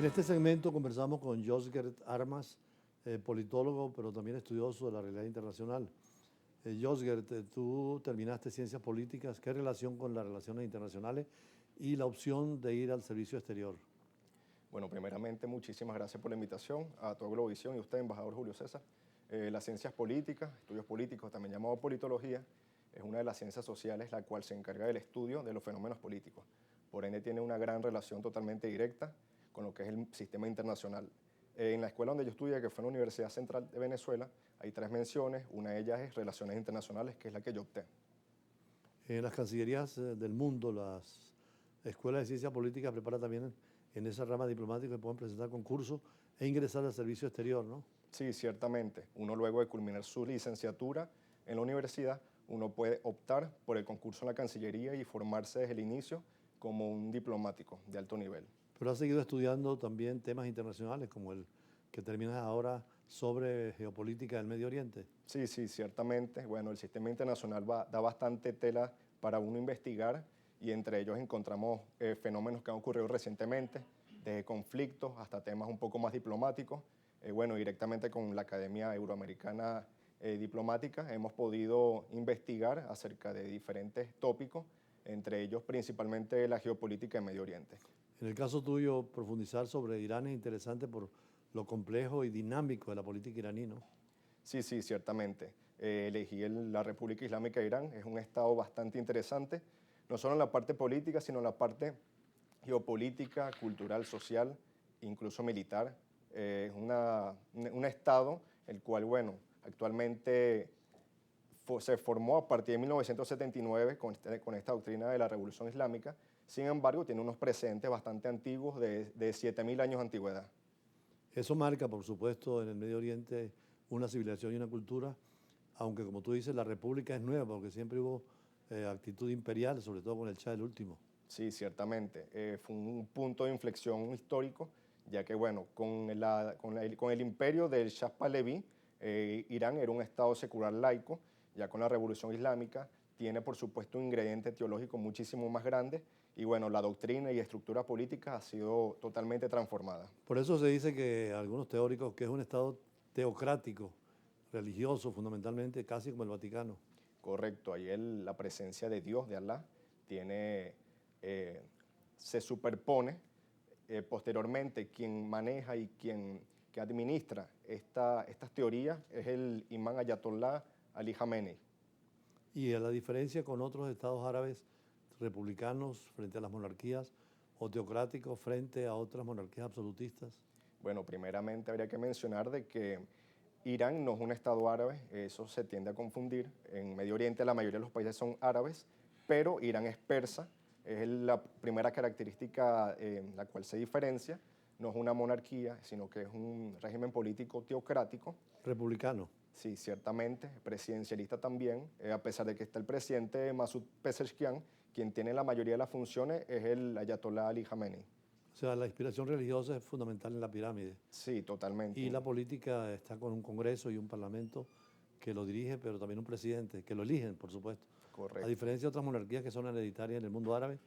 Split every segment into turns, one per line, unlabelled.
En este segmento conversamos con Josgert Armas, politólogo, pero también estudioso de la realidad internacional. Josgert, tú terminaste Ciencias Políticas. ¿Qué relación con las relaciones internacionales y la opción de ir al servicio exterior?
Bueno, primeramente, muchísimas gracias por la invitación a toda Globovisión y usted, embajador Julio César. Las ciencias políticas, estudios políticos, también llamado politología, es una de las ciencias sociales la cual se encarga del estudio de los fenómenos políticos. Por ende, tiene una gran relación totalmente directa con lo que es el sistema internacional. En la escuela donde yo estudié, que fue en la Universidad Central de Venezuela, hay 3 menciones. Una de ellas es Relaciones Internacionales, que es la que yo opté.
En las cancillerías del mundo, las escuelas de ciencia política preparan también en esa rama diplomática que pueden presentar concursos e ingresar al servicio exterior, ¿no?
Sí, ciertamente. Uno luego de culminar su licenciatura en la universidad, uno puede optar por el concurso en la Cancillería y formarse desde el inicio como un diplomático de alto nivel.
Pero has seguido estudiando también temas internacionales como el que terminas ahora sobre geopolítica del Medio Oriente.
Sí, sí, ciertamente. Bueno, el sistema internacional da bastante tela para uno investigar y entre ellos encontramos fenómenos que han ocurrido recientemente, desde conflictos hasta temas un poco más diplomáticos. Bueno, directamente con la Academia Euroamericana Diplomática hemos podido investigar acerca de diferentes tópicos, entre ellos principalmente la geopolítica en Medio Oriente.
En el caso tuyo, profundizar sobre Irán es interesante por lo complejo y dinámico de la política iraní, ¿no?
Sí, sí, ciertamente. Elegí la República Islámica de Irán. Es un estado bastante interesante, no solo en la parte política, sino en la parte geopolítica, cultural, social, incluso militar. Es un estado el cual, bueno, actualmente se formó a partir de 1979 con esta doctrina de la Revolución Islámica. Sin embargo, tiene unos precedentes bastante antiguos de 7000 años de antigüedad.
Eso marca, por supuesto, en el Medio Oriente una civilización y una cultura, aunque como tú dices, la república es nueva, porque siempre hubo actitud imperial, sobre todo con el Shah el último.
Sí, ciertamente. Fue un punto de inflexión histórico, ya que, bueno, con el imperio del Shah Pahlaví, Irán era un estado secular laico. Ya con la Revolución Islámica tiene, por supuesto, un ingrediente teológico muchísimo más grande y, bueno, la doctrina y estructura política ha sido totalmente transformada.
Por eso se dice que algunos teóricos que es un estado teocrático, religioso fundamentalmente, casi como el Vaticano.
Correcto, ahí la presencia de Dios, de Alá, tiene, se superpone. Posteriormente, quien maneja y que administra estas teorías es el imán Ayatollah Ali Khamenei.
Y a la diferencia con otros estados árabes republicanos frente a las monarquías o teocráticos frente a otras monarquías absolutistas.
Bueno, primeramente habría que mencionar de que Irán no es un estado árabe, eso se tiende a confundir. En Medio Oriente la mayoría de los países son árabes, pero Irán es persa, es la primera característica en la cual se diferencia. No es una monarquía, sino que es un régimen político teocrático.
Republicano.
Sí, ciertamente, presidencialista también, a pesar de que está el presidente Masoud Pezeshkian, quien tiene la mayoría de las funciones es el Ayatollah Ali Khamenei.
O sea, la inspiración religiosa es fundamental en la pirámide.
Sí,
Y la
totalmente.
política está con un Congreso y un Parlamento que lo dirige, pero también un presidente, que lo eligen, por supuesto. A
Correcto.
diferencia de otras monarquías que son hereditarias en el mundo árabe,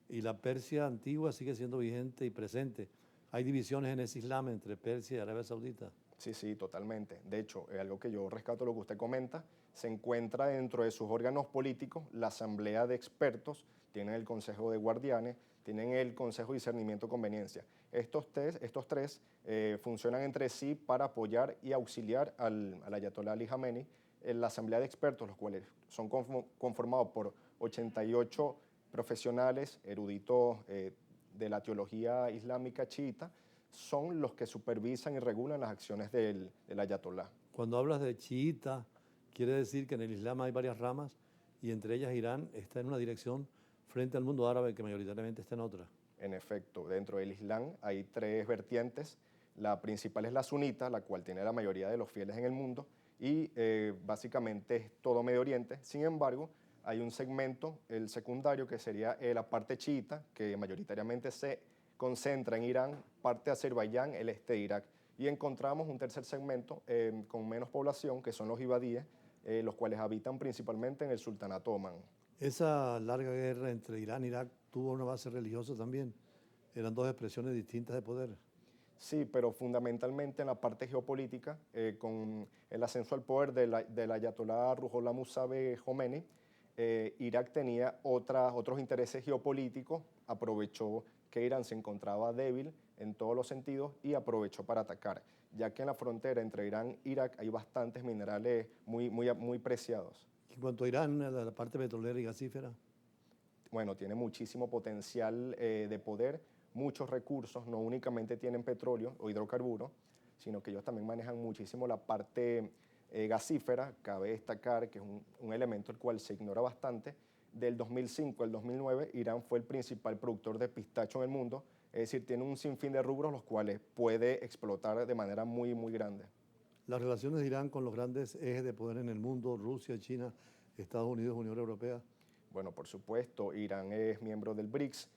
y la Persia antigua sigue siendo vigente y presente. Hay divisiones en ese Islam entre Persia y Arabia Saudita.
Sí, sí, totalmente. De hecho, algo que yo rescato lo que usted comenta, se encuentra dentro de sus órganos políticos la asamblea de expertos, tienen el consejo de guardianes, tienen el consejo de discernimiento y conveniencia. Estos tres funcionan entre sí para apoyar y auxiliar al Ayatollah Ali Khamenei. En la asamblea de expertos, los cuales son conformados por 88 profesionales, eruditos de la teología islámica chiita, son los que supervisan y regulan las acciones del ayatolá.
Cuando hablas de chiita, quiere decir que en el Islam hay varias ramas y entre ellas Irán está en una dirección frente al mundo árabe que mayoritariamente está en otra.
En efecto, dentro del Islam hay 3 vertientes. La principal es la sunita, la cual tiene la mayoría de los fieles en el mundo y básicamente es todo Medio Oriente. Sin embargo, hay un segmento, el secundario, que sería la parte chiita, que mayoritariamente se concentra en Irán, parte de Azerbaiyán, el este de Irak. Y encontramos un tercer segmento con menos población, que son los ibadíes, los cuales habitan principalmente en el sultanato Omán.
Esa larga guerra entre Irán e Irak tuvo una base religiosa también. Eran dos expresiones distintas de poder.
Sí, pero fundamentalmente en la parte geopolítica, con el ascenso al poder del ayatolá Ruhollah Murtaza Khomeini, Irak tenía otros intereses geopolíticos, aprovechó que Irán se encontraba débil en todos los sentidos y aprovechó para atacar, ya que en la frontera entre Irán e Irak hay bastantes minerales muy preciados.
En cuanto a Irán, la parte petrolera y gasífera,
Bueno, tiene muchísimo potencial de poder, muchos recursos, no únicamente tienen petróleo o hidrocarburos, sino que ellos también manejan muchísimo la parte gasífera. Cabe destacar que es un elemento el cual se ignora bastante. Del 2005 al 2009, Irán fue el principal productor de pistacho en el mundo, es decir, tiene un sinfín de rubros los cuales puede explotar de manera muy grande.
las relaciones de Irán con los grandes ejes de poder en el mundo, Rusia, China, Estados Unidos, Unión Europea.
Bueno, por supuesto, Irán es miembro del BRICS,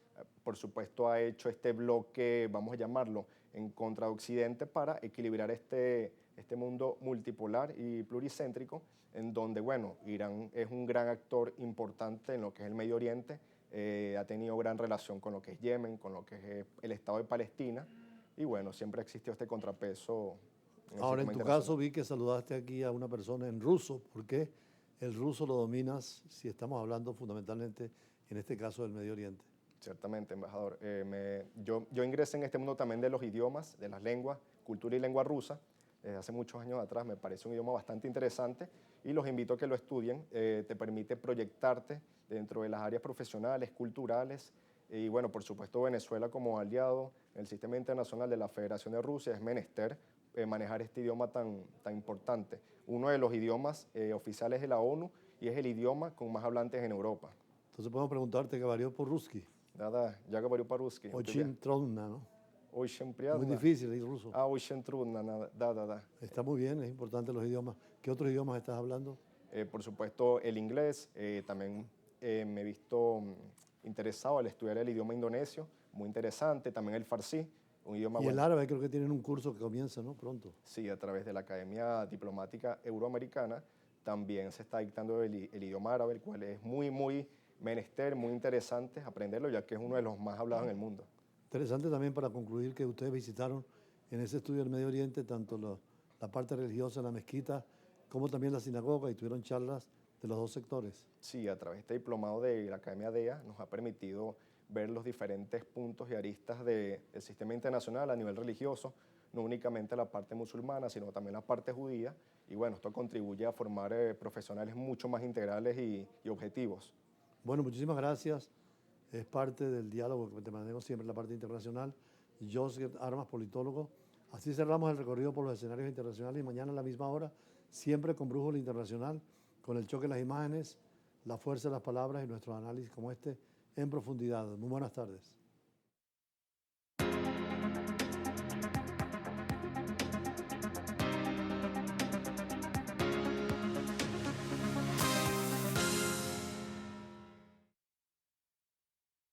por supuesto ha hecho este bloque, vamos a llamarlo, en contra de Occidente para equilibrar este mundo multipolar y pluricéntrico, en donde, bueno, Irán es un gran actor importante en lo que es el Medio Oriente, ha tenido gran relación con lo que es Yemen, con lo que es el Estado de Palestina, y bueno, siempre existió este contrapeso en el
Ahora, en
sistema
tu
internacional.
caso vi que saludaste aquí a una persona en ruso. ¿Por qué el ruso lo dominas si estamos hablando fundamentalmente, en este caso, del Medio Oriente?
Ciertamente, embajador. Yo ingresé en este mundo también de los idiomas, de las lenguas, cultura y lengua rusa, desde hace muchos años atrás. Me parece un idioma bastante interesante y los invito a que lo estudien. Te permite proyectarte dentro de las áreas profesionales, culturales y, bueno, por supuesto, Venezuela como aliado en el sistema internacional de la Federación de Rusia es menester manejar este idioma tan importante. Uno de los idiomas oficiales de la ONU y es el idioma con más hablantes en Europa.
Entonces podemos preguntarte, ¿Gabarió por ruski?
Да-да, я говорю по-русски. У тебя?
Очень трудно, ¿no?
Очень
Muy
приятно.
difícil el ruso.
Очень трудно. Да-да-да.
Está muy bien, es importante los idiomas. ¿Qué otros idiomas estás hablando?
Por supuesto, el inglés. También me he visto interesado al estudiar el idioma indonesio. Muy interesante. También el farsi, un idioma
Y el
bueno.
árabe creo que tienen un curso que comienza, ¿no? Pronto.
Sí, a través de la Academia Diplomática Euroamericana también se está dictando el idioma árabe, el cual es muy menester, muy interesante aprenderlo, ya que es uno de los más hablados en el mundo.
Interesante también para concluir que ustedes visitaron en ese estudio del Medio Oriente tanto la parte religiosa, la mezquita, como también la sinagoga y tuvieron charlas de los dos sectores.
Sí, a través de este diplomado de la Academia DEA nos ha permitido ver los diferentes puntos y aristas del sistema internacional a nivel religioso, no únicamente la parte musulmana, sino también la parte judía. Y bueno, esto contribuye a formar profesionales mucho más integrales y objetivos.
Bueno, muchísimas gracias. Es parte del diálogo que te mantenemos siempre en la parte internacional. Josger Armas, politólogo. Así cerramos el recorrido por los escenarios internacionales y mañana a la misma hora, siempre con Brújula Internacional, con el choque de las imágenes, la fuerza de las palabras y nuestros análisis como este en profundidad. Muy buenas tardes.